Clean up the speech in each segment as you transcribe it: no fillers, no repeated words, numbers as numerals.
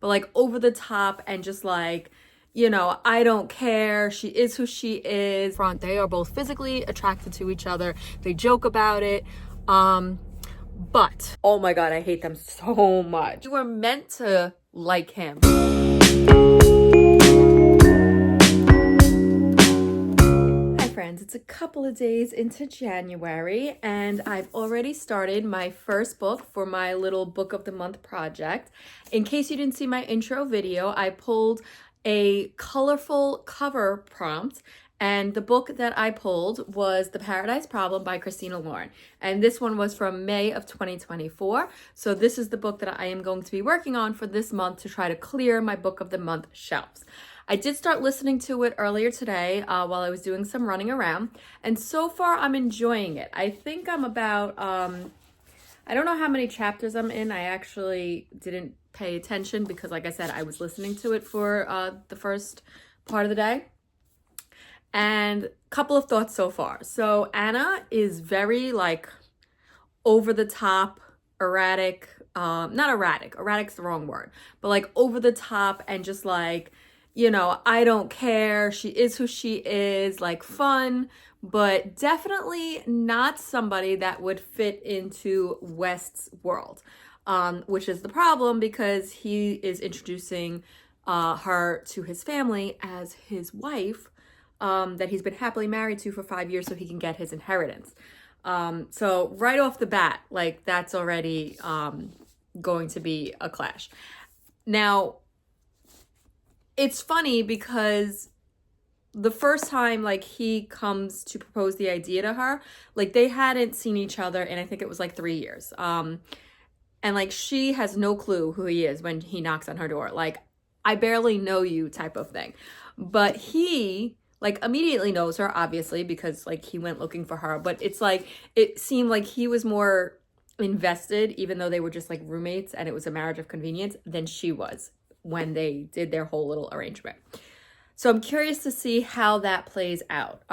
but like over the top and just like, you know, I don't care. She is who she is. They are both physically attracted to each other. They joke about it. But oh my God, I hate them so much. You were meant to like him. Hi friends, it's a couple of days into January and I've already started my first book for my little book of the month project. In case you didn't see my intro video, I pulled a colorful cover prompt, and the book that I pulled was The Paradise Problem by Christina Lauren. And this one was from May of 2024. So this is the book that I am going to be working on for this month to try to clear my book of the month shelves. I did start listening to it earlier today while I was doing some running around. And so far I'm enjoying it. I think I'm about, I don't know how many chapters I'm in. I actually didn't pay attention because like I said, I was listening to it for the first part of the day. And a couple of thoughts so far. So Anna is very like over the top, erratic, not erratic, erratic's the wrong word, but like over the top and just like, you know, I don't care. She is who she is, like fun, but definitely not somebody that would fit into West's world, which is the problem because he is introducing her to his family as his wife, that he's been happily married to for 5 years so he can get his inheritance. So right off the bat, like that's already going to be a clash. Now, it's funny because the first time like he comes to propose the idea to her, like they hadn't seen each other in I think it was like 3 years. And like she has no clue who he is when he knocks on her door. Like, I barely know you type of thing. But he like immediately knows her, obviously, because like he went looking for her. But it's like, it seemed like he was more invested, even though they were just like roommates and it was a marriage of convenience, than she was when they did their whole little arrangement. So I'm curious to see how that plays out.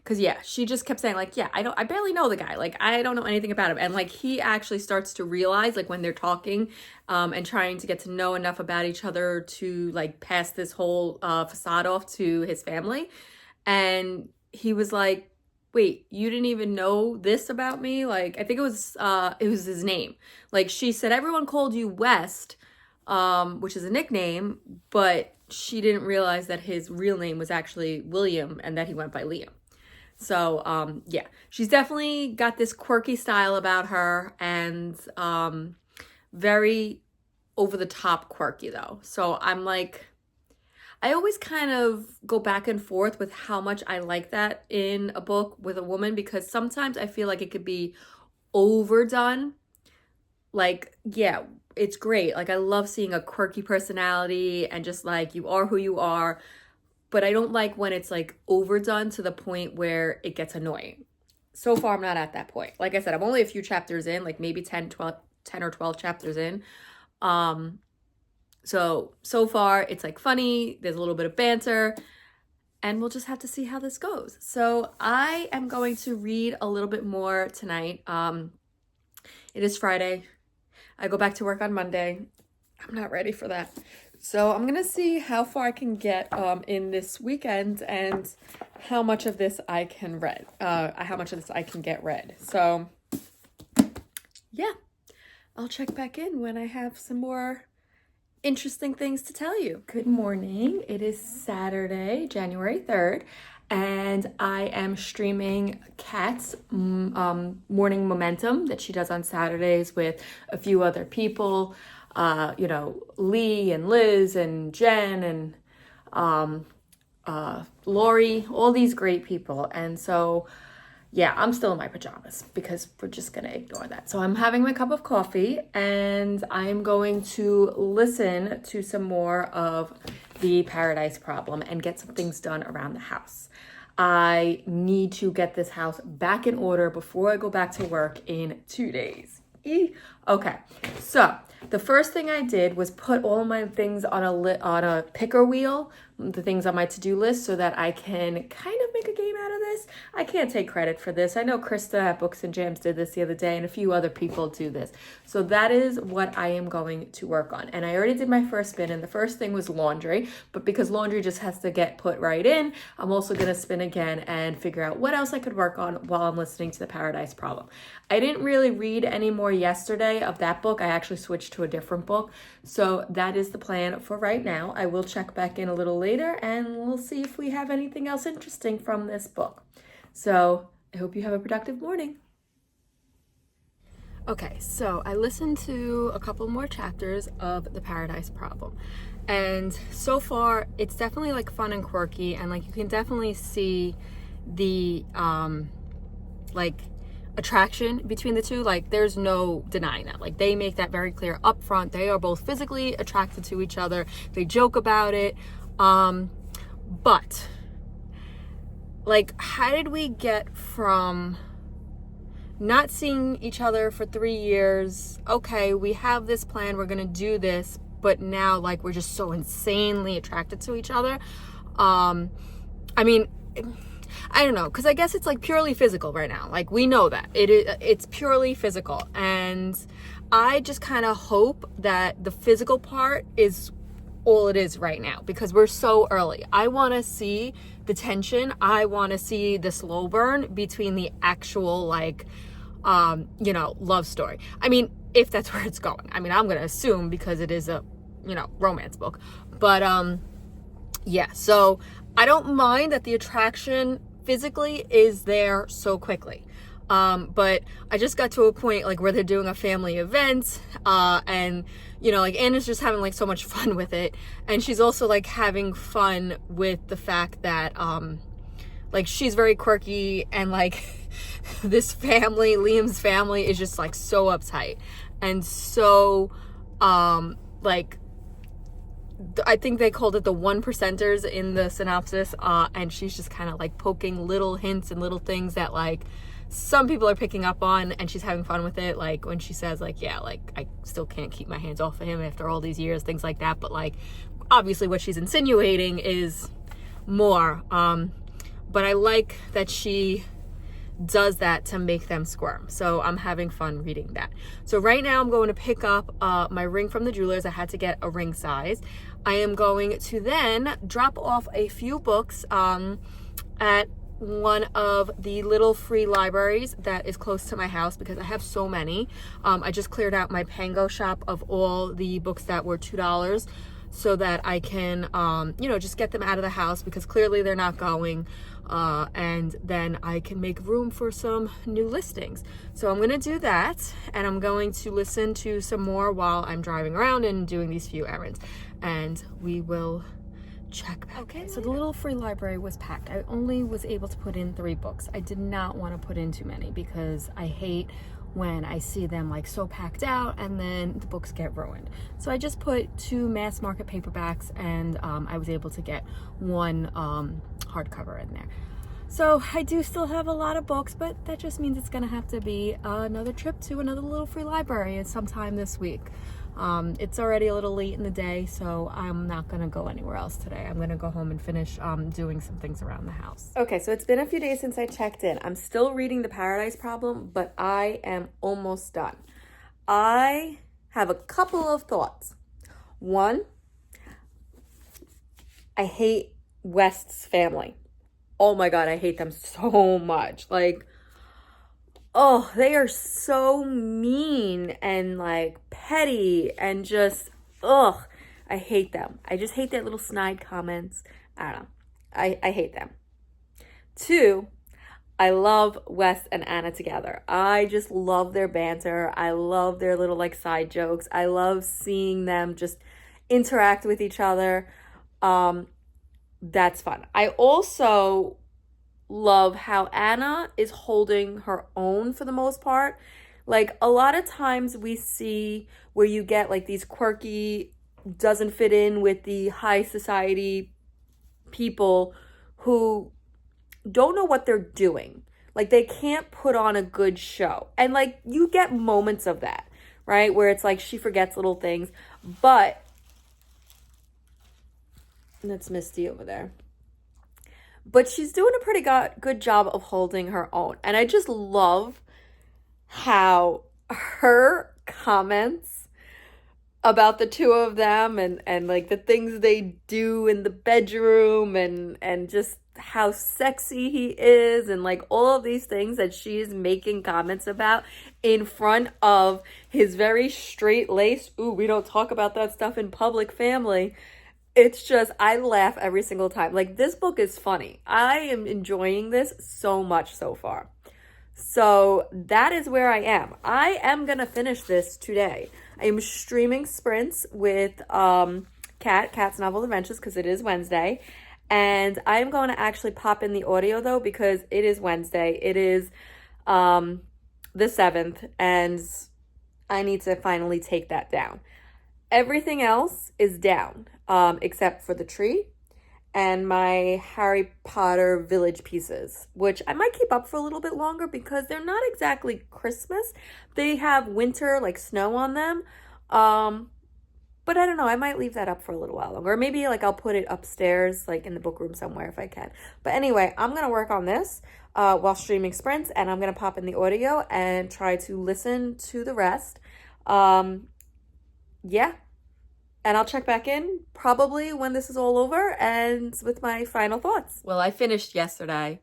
Cause yeah, she just kept saying like, yeah, I barely know the guy. Like, I don't know anything about him. And like, he actually starts to realize like when they're talking, and trying to get to know enough about each other to like pass this whole, facade off to his family. And he was like, wait, you didn't even know this about me? Like, I think it was his name. Like she said, everyone called you West, which is a nickname, but she didn't realize that his real name was actually William and that he went by Liam. So, yeah, she's definitely got this quirky style about her and, very over the top quirky though. So I'm like, I always kind of go back and forth with how much I like that in a book with a woman, because sometimes I feel like it could be overdone. Like, yeah, it's great. Like, I love seeing a quirky personality and just like, you are who you are. But I don't like when it's like overdone to the point where it gets annoying. So far, I'm not at that point. Like I said, I'm only a few chapters in, like maybe 10 or 12 chapters in. So far it's like funny. There's a little bit of banter and we'll just have to see how this goes. So I am going to read a little bit more tonight. It is Friday. I go back to work on Monday. I'm not ready for that. So I'm going to see how far I can get in this weekend and how much of this I can read, how much of this I can get read. So yeah, I'll check back in when I have some more interesting things to tell you. Good morning. It is Saturday, January 3rd, and I am streaming Kat's Morning Momentum that she does on Saturdays with a few other people. You know, Lee and Liz and Jen and Lori, all these great people. And so, yeah, I'm still in my pajamas because we're just going to ignore that. So I'm having my cup of coffee and I'm going to listen to some more of The Paradise Problem and get some things done around the house. I need to get this house back in order before I go back to work in 2 days. Okay, so the first thing I did was put all my things on a picker wheel the things on my to-do list so that I can kind of make a game out of this. I can't take credit for this. I know Krista at Books and Jams did this the other day, and a few other people do this. So that is what I am going to work on. And I already did my first spin, and the first thing was laundry, but because laundry just has to get put right in, I'm also going to spin again and figure out what else I could work on while I'm listening to The Paradise Problem. I didn't really read any more yesterday of that book. I actually switched to a different book. So that is the plan for right now. I will check back in a little later and we'll see if we have anything else interesting from this book. So I hope you have a productive morning. Okay, so I listened to a couple more chapters of The Paradise Problem. And so far, it's definitely like fun and quirky, and like you can definitely see the like attraction between the two. Like there's no denying that. Like they make that very clear up front. They are both physically attracted to each other. They joke about it. But like, how did we get from not seeing each other for 3 years? Okay, we have this plan, we're gonna do this, but now like we're just so insanely attracted to each other. I mean, I don't know, because I guess it's like purely physical right now. Like we know that it's purely physical, and I just kind of hope that the physical part is all it is right now, because we're so early. I want to see the tension. I want to see the slow burn between the actual like love story. I mean, if that's where it's going. I mean, I'm going to assume because it is a romance book. But yeah, so I don't mind that the attraction physically is there so quickly. But I just got to a point like where they're doing a family event, and like Anna's just having like so much fun with it, and she's also like having fun with the fact that like she's very quirky, and like this family, Liam's family, is just like so uptight, and so like I think they called it the 1%ers in the synopsis, and she's just kind of like poking little hints and little things that like some people are picking up on, and she's having fun with it. Like when she says like, yeah, like I still can't keep my hands off of him after all these years, things like that. But like obviously what she's insinuating is more. But I like that she does that to make them squirm. So I'm having fun reading that. So right now I'm going to pick up my ring from the jewelers. I had to get a ring size. I am going to then drop off a few books at one of the little free libraries that is close to my house, because I have so many. I just cleared out my Pango shop of all the books that were $2 so that I can just get them out of the house, because clearly they're not going, and then I can make room for some new listings. So I'm going to do that, and I'm going to listen to some more while I'm driving around and doing these few errands, and we will check back. Okay, so the little free library was packed. I only was able to put in 3 books. I did not want to put in too many, because I hate when I see them like so packed out and then the books get ruined. So I just put 2 mass market paperbacks, and I was able to get 1 hardcover in there. So I do still have a lot of books, but that just means it's gonna have to be another trip to another little free library sometime this week. It's already a little late in the day, so I'm not gonna go anywhere else today. I'm gonna go home and finish doing some things around the house. Okay, so it's been a few days since I checked in. I'm still reading The Paradise Problem, but I am almost done. I have a couple of thoughts. One, I hate West's family. Oh my God, I hate them so much. Like, oh, they are so mean and like petty and just, ugh, I hate them. I just hate their little snide comments. I don't know. I hate them. 2, I love Wes and Anna together. I just love their banter. I love their little like side jokes. I love seeing them just interact with each other. That's fun. I also love how Anna is holding her own for the most part. Like a lot of times we see where you get like these quirky, doesn't fit in with the high society people who don't know what they're doing. Like they can't put on a good show. And like you get moments of that, right? Where it's like she forgets little things. But And that's Misty over there. But she's doing a pretty good job of holding her own. And I just love how her comments about the two of them and like the things they do in the bedroom and just how sexy he is and like all of these things that she's making comments about in front of his very straight-laced, ooh, we don't talk about that stuff in public family. It's just, I laugh every single time. Like, this book is funny. I am enjoying this so much so far. So that is where I am. I am going to finish this today. I am streaming sprints with Cat's Novel Adventures because it is Wednesday. And I am going to actually pop in the audio though because it is Wednesday. It is the 7th and I need to finally take that down. Everything else is down except for the tree and my Harry Potter village pieces, which I might keep up for a little bit longer because they're not exactly Christmas. They have winter, like snow on them. But I don't know, I might leave that up for a little while longer. Or maybe like I'll put it upstairs, like in the book room somewhere if I can. But anyway, I'm going to work on this while streaming sprints, and I'm going to pop in the audio and try to listen to the rest. Yeah. And I'll check back in probably when this is all over and with my final thoughts. Well, I finished yesterday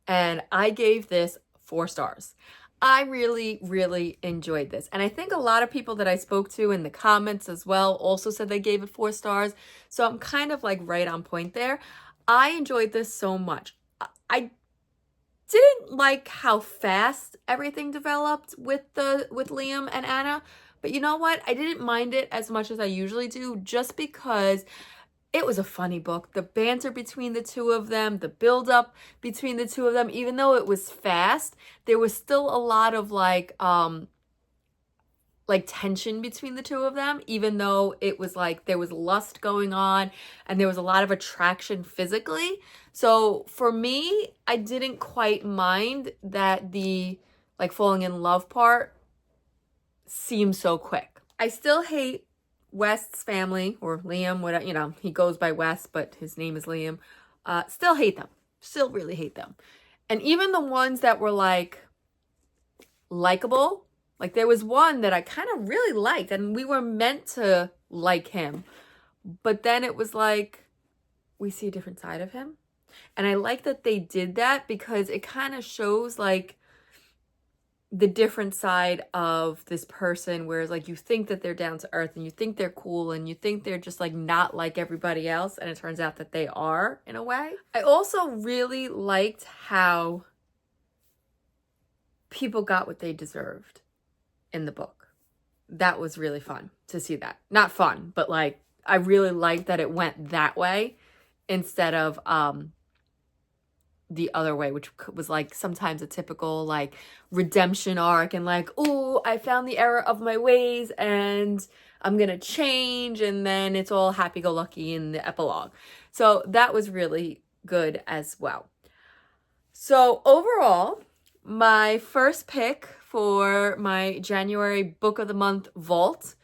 and I gave this 4 stars. I really, really enjoyed this. And I think a lot of people that I spoke to in the comments as well also said they gave it 4 stars. So I'm kind of like right on point there. I enjoyed this so much. I didn't like how fast everything developed with Liam and Anna. But you know what? I didn't mind it as much as I usually do just because it was a funny book. The banter between the two of them, the build-up between the two of them, even though it was fast, there was still a lot of like tension between the two of them, even though it was like there was lust going on and there was a lot of attraction physically. So for me, I didn't quite mind that the like falling in love part seems so quick. I still hate West's family, or Liam, whatever, you know, he goes by West, but his name is Liam. Still hate them. Still really hate them. And even the ones that were like likable, like there was one that I kind of really liked and we were meant to like him. But then it was like, we see a different side of him. And I like that they did that because it kind of shows like the different side of this person, whereas like you think that they're down to earth and you think they're cool and you think they're just like not like everybody else, and it turns out that they are in a way. I also really liked how people got what they deserved in the book. That was really fun to see that. Not fun, but like I really liked that it went that way instead of the other way, which was like sometimes a typical like redemption arc and like, oh, I found the error of my ways and I'm gonna change, and then it's all happy-go-lucky in the epilogue. So that was really good as well. So overall, my first pick for my January Book of the Month Vault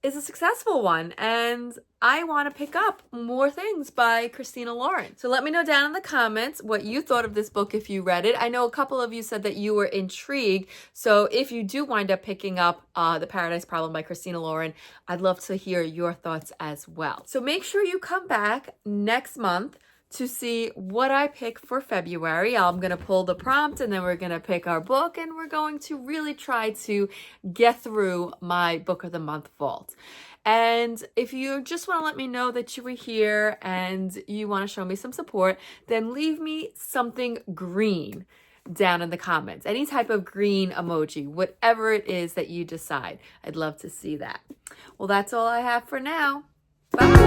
is a successful one, and I want to pick up more things by Christina Lauren. So let me know down in the comments what you thought of this book if you read it. I know a couple of you said that you were intrigued, so if you do wind up picking up The Paradise Problem by Christina Lauren, I'd love to hear your thoughts as well. So make sure you come back next month to see what I pick for February. I'm going to pull the prompt and then we're going to pick our book and we're going to really try to get through my Book of the Month vault. And if you just want to let me know that you were here and you want to show me some support, then leave me something green down in the comments. Any type of green emoji, whatever it is that you decide. I'd love to see that. Well, that's all I have for now. Bye.